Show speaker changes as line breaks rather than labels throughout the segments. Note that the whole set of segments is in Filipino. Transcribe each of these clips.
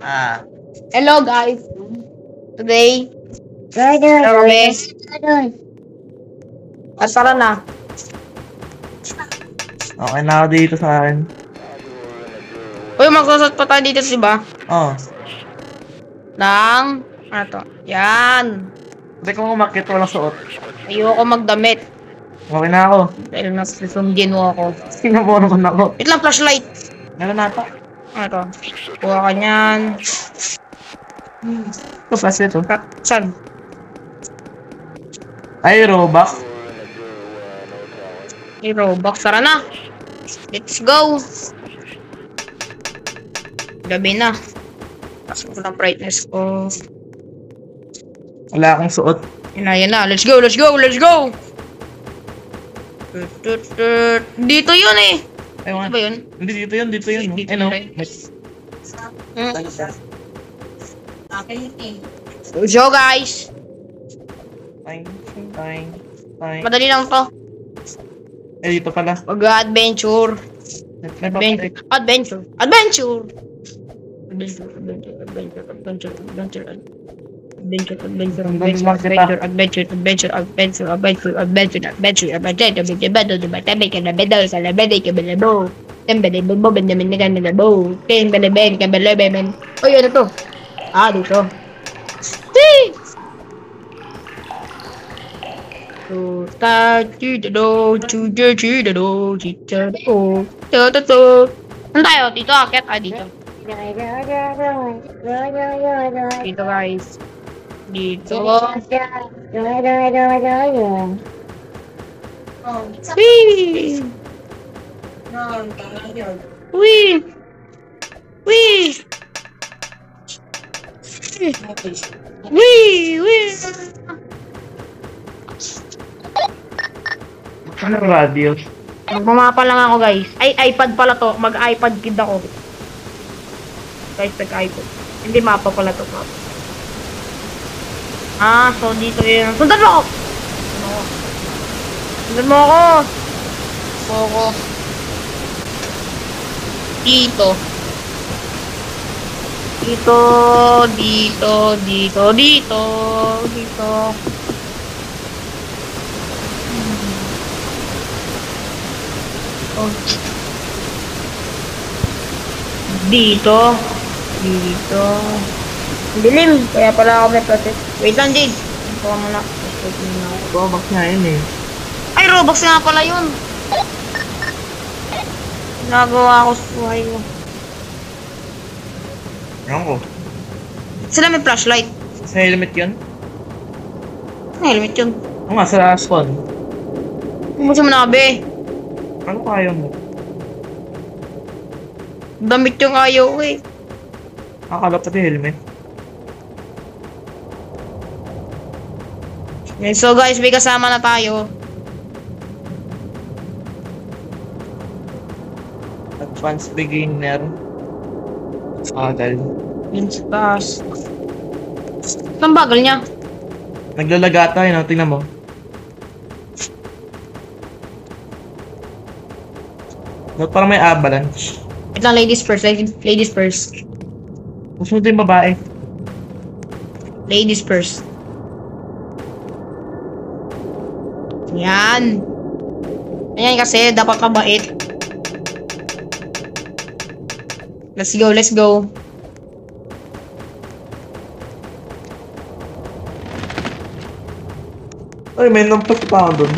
Ah,
Hello guys. Today, kami. At tara na.
okay na ako dito sa akin.
Uy, magsusot pa tayo dito, diba?
Oh,
Nang, ano to? Yan.
hindi ko umakit, walang suot.
Ayoko magdamit.
Okay na ako.
Dahil nasusundin mo ako.
Sinabono ko na ako.
Wait lang, flashlight.
Meron na ata.
Ano to? Kuha ka niyan.
Ito, flash ito.
Saan?
Ay, Robux.
Robux, tara na. Let's go. Gabi na. Taas ko ng brightness ko.
Wala akong suot.
Yan na. Let's go, let's go, let's go! Dito yun eh.
Ewan.
Ano ba yun?
Hindi, dito yun.
Dito
Ano?
yun. Let's go guys.
Fine.
Madali lang to.
Eh, dito pala.
Mag-adventure.
May papatay.
Adventure. Uy, ano to? Ah, dito. Ano tayo? Dito, akit. Ah, dito. Dito, guys. Dito. Whee! Whee! Whee! Whee!
Ano radio?
Magmamapa lang ako, guys. Ay, iPad pala to. Mag-iPad kid ako. Guys, nag-iPad. Hindi mapa pala to. Mapa. Ah, so dito yun. Sundan mo ako! Sundan mo ako! Ako. Dito. Dito. Oh. Dito. Dilim. Kaya pala ako may protect. Wait lang, Jade. Ito mo na.
Robux nga yun eh.
Ay, Robux nga pala yun. Nagawa ko sa buhay ko.
Ewan ko.
Sila may flashlight.
Sa helmet yun?
Ang helmet yun.
Oo nga, sa spawn.
Kumusta mo na, be?
Ano kaya mo?
Damit yung ayaw ko eh.
Akala pati helmet.
Okay, so guys, may kasama na tayo.
Advanced beginner. Bagal.
Yun sa taas. Ang bagal niya.
Naglalaga tayo, no? Tingnan mo. Ba't parang may avalanche?
Wait lang, ladies first. Ladies first.
Gusto mo ito yung babae?
Ladies first. Yan. Ayan kasi, dapat mabait. Let's go.
Ay, may nampas pa ako dun.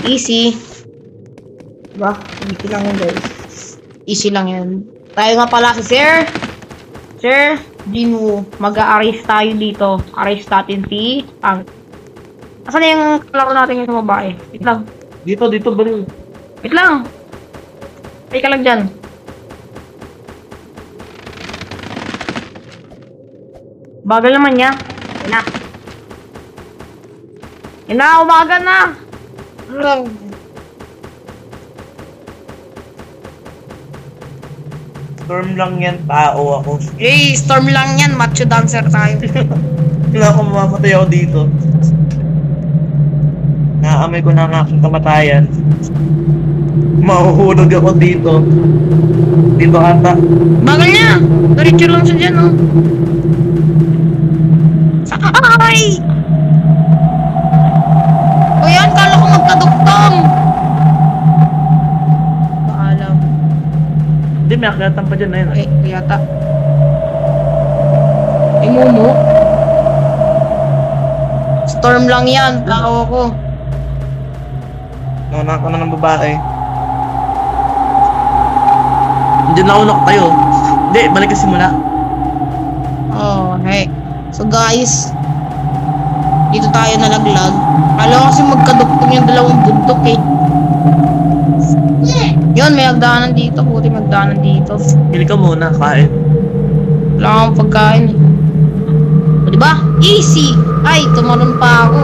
Easy. Diba? Easy lang yun, guys. Easy lang yun. Tayo nga pala si Sir. Sir Jinwoo. Mag-a-arrest tayo dito. Arrest natin si asan na yung kalaro natin yung babae? Wait lang.
Dito, bali.
Wait lang. Ay ka lang dyan. Bagal naman niya. Yan na, umaga na.
Storm lang yan, tao ako.
Hey, storm lang yan. Macho dancer tayo.
Wala akong mamamatay ako dito. Naamay ko na ang aking kamatayan. Mahuhulog ako dito. Dito ata.
Bagal niya! Diretso lang siya dyan, oh. Ay! O yan, kala ko magkaduktong. Paalam.
Hindi, may akyatan pa dyan na yun.
Ay, yata. Ay, Momo. Storm lang yan, tao ko.
Nauna ko na ng babae. Hindi na unok tayo. Hindi, balik ka simula.
Oh, hey. So guys, dito tayo nalaglag. Kala ko kasi magkaduktong yung dalawang bundok eh. Yun, may hagdanan dito. Buti may hagdanan dito.
Pili ka muna, kain.
Wala akong pagkain eh. O diba? Easy! Ay, tumalon pa ako.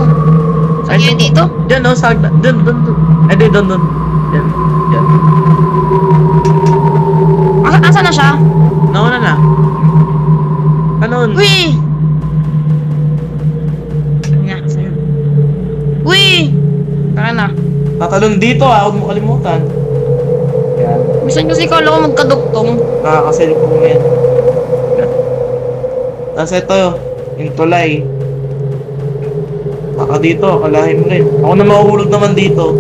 Saan yan dito?
Diyan, no, sa hagdan. Doon. Eh, di, doon. Yan.
Asa na siya?
Nauna na. Kanon.
Uy! Nga, sa'yo. Uy! Tara na.
Tatalon dito huwag mo kalimutan. Yan.
Minsan kasi kala ko magkaduktong.
Nakakaselfon mo yan. Tapos ito, yung tulay. Baka dito, akalahin mo rin. Ako na mahuhulog naman dito.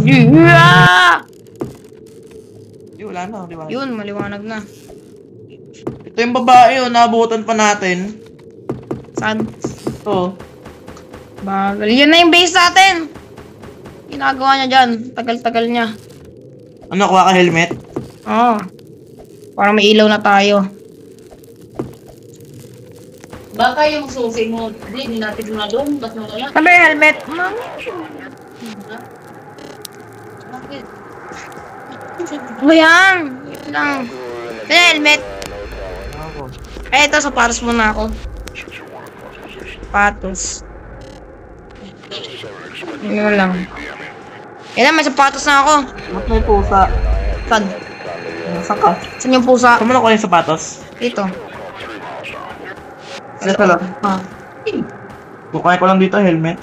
Yeah!
Di, wala na, di ba?
Yun, maliwanag na.
Ito yung babae, naabutan pa natin.
Saan?
Ito.
Bagal. Yan na yung base natin. Ginagawa niya dyan. Tagal-tagal niya.
Ano, kuha ka helmet?
Oo. Parang may ilaw na tayo.
Baka yung susi mo, hindi natin na doon, ba't mo kaya?
Sabi, helmet. Ma'am.
Bakit?
O yan. Yun lang. Sabi, helmet.
Ako.
Eh, ito, sapatos muna ako. Sapatos. Yun lang. Yan, may sapatos na ako.
Ba't may pusa?
Saan?
Nasaan ka?
Saan yung pusa?
Saan mo nakuha yung sapatos?
Dito.
Ito lang.
Ah.
Kukuha ko lang dito, helmet.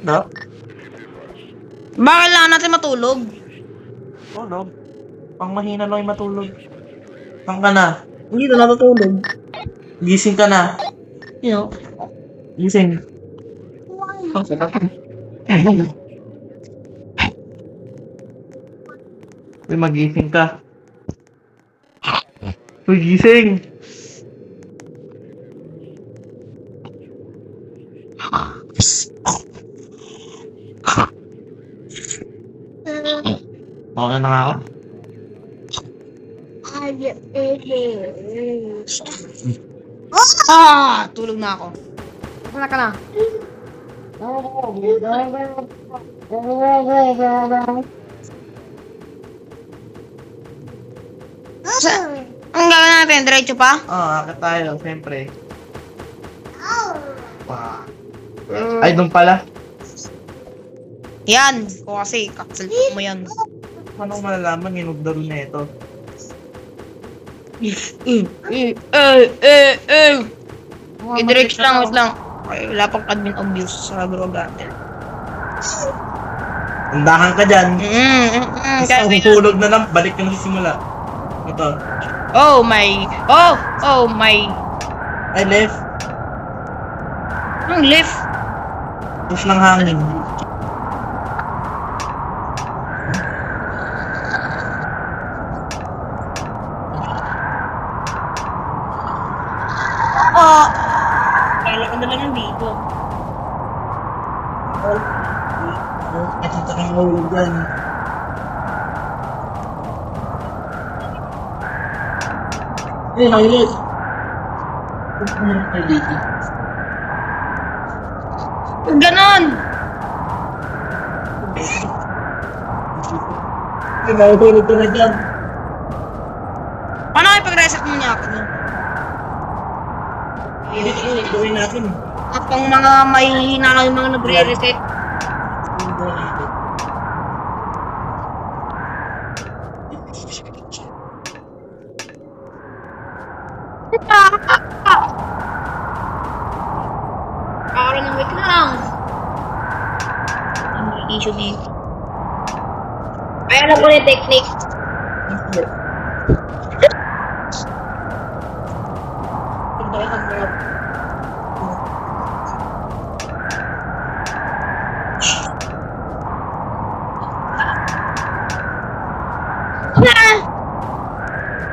No?
Bakit lang natin matulog?
Tulog. Pang mahina lang yung matulog. Saan ka na?
Hindi na natutulog.
Gising ka na.
You know.
Gising. Uy, magising ka. Uy, gising! Okay na nga ako.
Tulog na ako. Sana ka na. Ang gagawin natin? Diretso pa?
Akit tayo, siyempre. Wow. Ay, doon pala.
Yan. O kasi, kapsel mo yan.
Paano ko malalaman, hinugdaro na ito?
I-diretso lang, wait lang. Okay, wala pang admin abuse sa group natin.
Andahan ka dyan.
Kaya
Mahulog na lang, balik ka na sa simula. Ito.
oh my. Oh my.
Ay, left.
Ang lift.
Push ng hangin.
Kala ko na lang yung dito.
Nakita kang mahulog dyan. Eh, nakilid.
Ganon.
Eh, mahulog ka na dyan.
Paano kayo pag-reset mo niya ako?
Hindi ko gawin natin.
At pang mga may hina yung mga nagre-reset. Kakaroon ng wait lang. Ang may issue dito. Ay, alam ko na yung technique.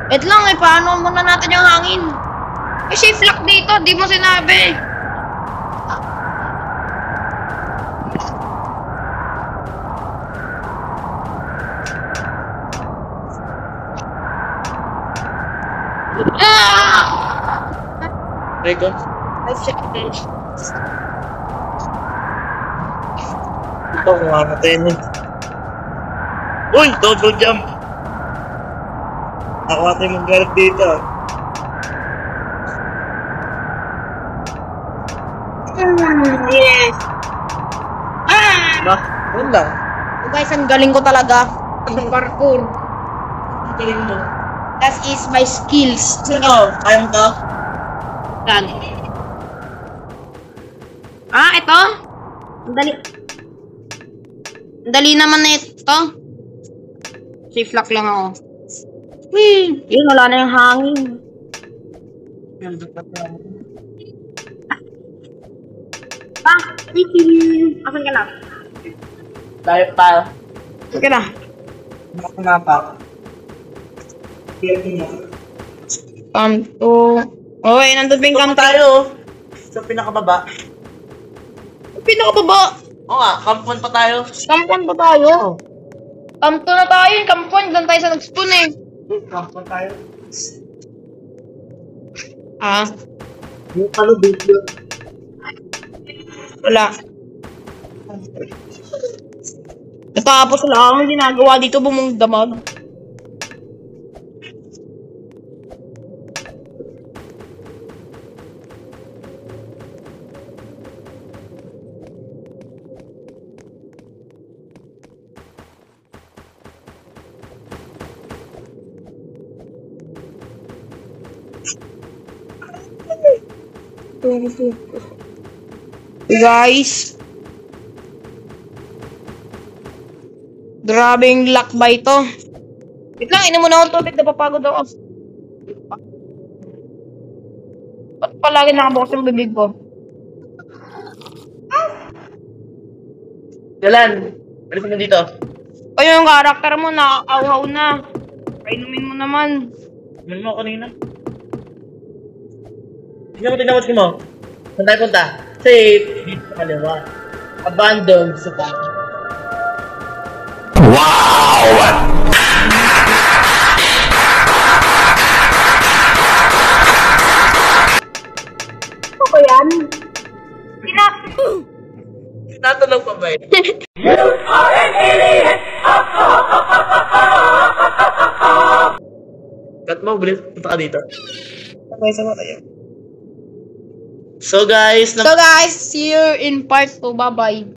Wait lang eh, paano muna natin yung hangin? Eh, safe lock dito, di mo sinabi.
Record. Ito, mamamatay na. Uy! Double jump! Nakuha tayo mong garap dito.
Yes!
Ba? Yun lang.
So guys, ang galing ko talaga. Ang parkour.
Ang galing mo.
That is my skills.
Sino? Kaya mo to?
Yan. Ah, ito? Ang dali. Ang dali naman na ito. Safe lock lang ako. Whee! Yun, wala na yung hangin. Ah, thank you. Asan ka na?
Tayo tayo.
Asan ka na?
Makapapak.
Come to... Oh, eh, nandun ba yung come to?
tayo. Sa pinakababa.
Pinakababa.
Oo nga, kampon pa tayo.
Kampon ba tayo? Kampon na tayo. Kampon. Doon tayo sa nag-spoon eh.
Kampon tayo.
Ah,
Yung palo dito.
wala. Natapos wala akong ginagawa dito bumungdamag. Guys, grabe yung luck ba ito? Wait lang, inom muna akong tubig, napapagod ako. Ba't palagi nakabukas yung bibig ko?
Galan, balik mo dito.
O yung karakter mo, nakakauhaw na. Painumin mo naman.
Ano mo kanina? Tingnan mo, tingnan mo. Saan tayo punta? Safe. Dito sa kaliwa. Abandoned sa bahay.
Ano ba yan?
Tinatanong pa ba yun? Cut mo, bilis. Punta ka dito.
Okay, sama tayo.
So guys,
So guys, see you in part 2. Bye-bye.